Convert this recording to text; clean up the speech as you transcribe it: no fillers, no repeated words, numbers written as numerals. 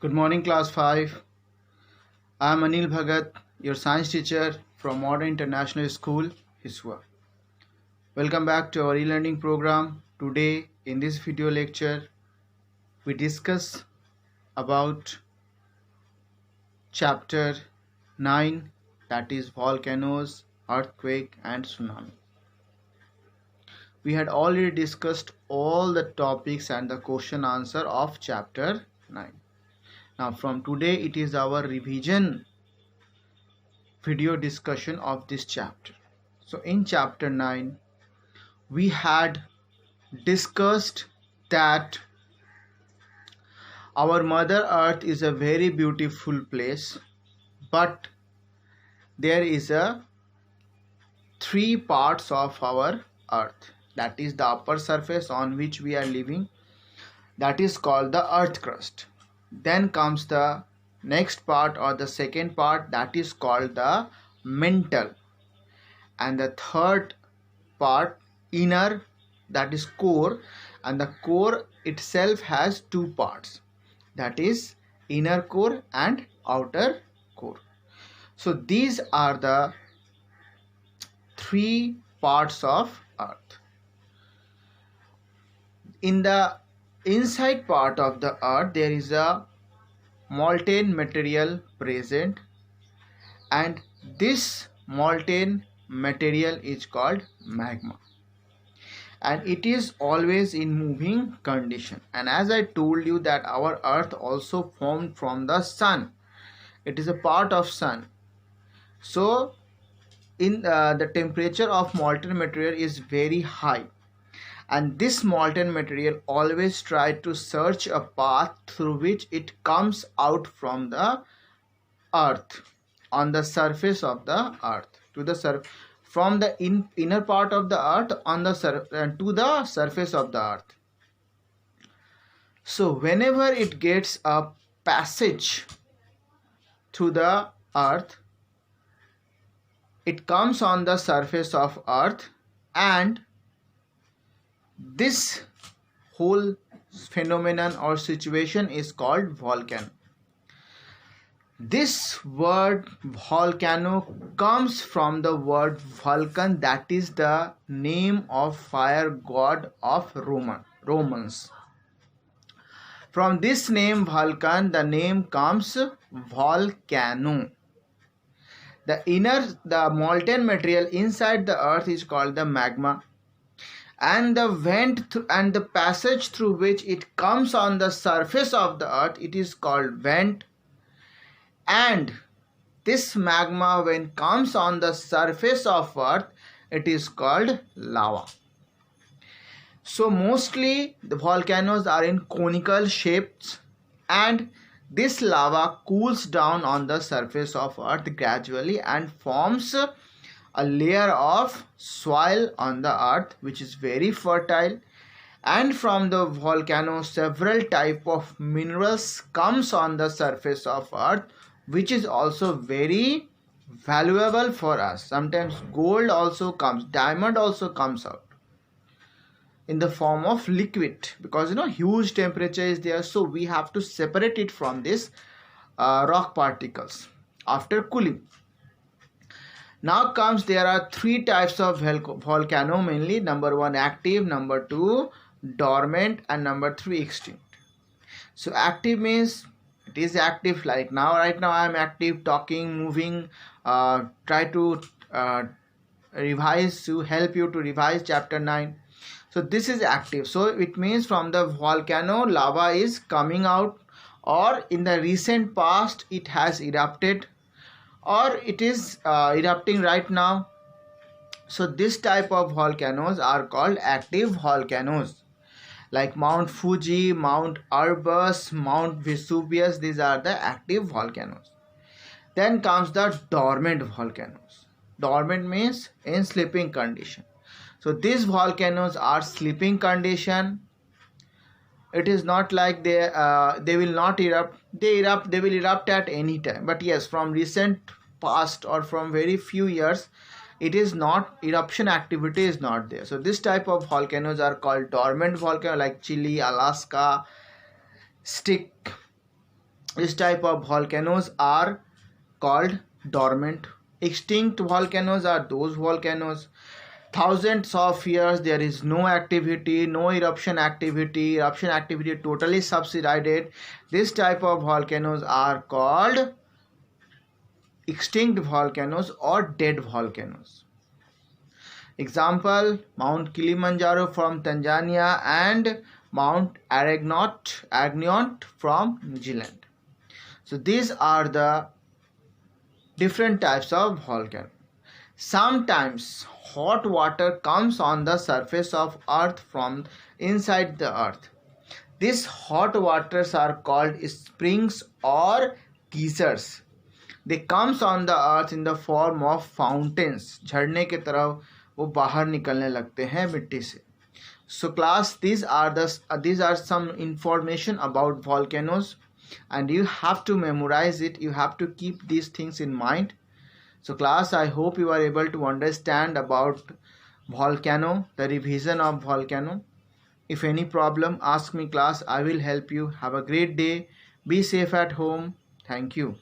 Good morning, class 5. I am Anil Bhagat, your science teacher from Modern International School, Hiswa. Welcome back to our e-learning program. Today, in this video lecture, we discuss about chapter 9, that is volcanoes, earthquake and tsunami. We had already discussed all the topics and the question answer of chapter 9. Now from today, it is our revision video discussion of this chapter. So in chapter 9 we had discussed that our mother earth is a very beautiful place, but there is a three parts of our earth. That is the upper surface on which we are living, that is called the earth crust. Then comes the next part or the second part, that is called the mantle, and the third part, inner, that is core, and the core itself has two parts, that is inner core and outer core. So these are the three parts of earth. In the inside part of the earth there is a molten material present, and this molten material is called magma, and it is always in moving condition. And as I told you that our earth also formed from the sun, it is a part of sun. So in the temperature of molten material is very high, and this molten material always try to search a path through which it comes out from the earth, on the surface of the earth, to the from the inner part of the earth on the to the surface of the earth. So whenever it gets a passage through the earth, it comes on the surface of earth, and this whole phenomenon or situation is called volcano. This word volcano comes from the word Vulcan, that is the name of fire god of Romans. From this name Vulcan, the name comes volcano. The molten material inside the earth is called the magma, and the vent and the passage through which it comes on the surface of the earth, it is called vent. And this magma, when comes on the surface of earth, it is called lava. So mostly the volcanoes are in conical shapes, and this lava cools down on the surface of earth gradually and forms a layer of soil on the earth, which is very fertile. And from the volcano several type of minerals comes on the surface of earth, which is also very valuable for us. Sometimes gold also comes, diamond also comes out in the form of liquid, because huge temperature is there, so we have to separate it from this rock particles after cooling. Now comes, there are three types of volcano mainly. Number 1 active, number 2 dormant, and number 3 extinct. So active means it is active, like now, right now I am active, talking, moving, try to revise, to help you to revise chapter 9. So this is active. So it means from the volcano lava is coming out, or in the recent past it has erupted, or it is erupting right now. So this type of volcanoes are called active volcanoes, like Mount Fuji, Mount Erebus, Mount Vesuvius. These are the active volcanoes. Then comes the dormant volcanoes. Dormant means in sleeping condition. So these volcanoes are sleeping condition. It is not like they will not erupt. They will erupt at any time. But yes, from recent past or from very few years, it is not, eruption activity is not there. So this type of volcanoes are called dormant volcano, like Chile, Alaska, Stick, This type of volcanoes are called dormant. Extinct volcanoes are those volcanoes thousands of years there is no activity, no eruption activity totally subsided. This type of volcanoes are called extinct volcanoes or dead volcanoes. Example, Mount Kilimanjaro from Tanzania and Mount Aragnaut from New Zealand. So these are the different types of volcano. Sometimes hot water comes on the surface of earth from inside the earth. These hot waters are called springs or geysers. They comes on the earth in the form of fountains. झरने की तरह वो बाहर निकलने लगते हैं मिट्टी से. So class, these are some information about volcanoes, and you have to memorize it. You have to keep these things in mind. So class, I hope you are able to understand about volcano, the revision of volcano. If any problem, ask me class. I will help you. Have a great day. Be safe at home. Thank you.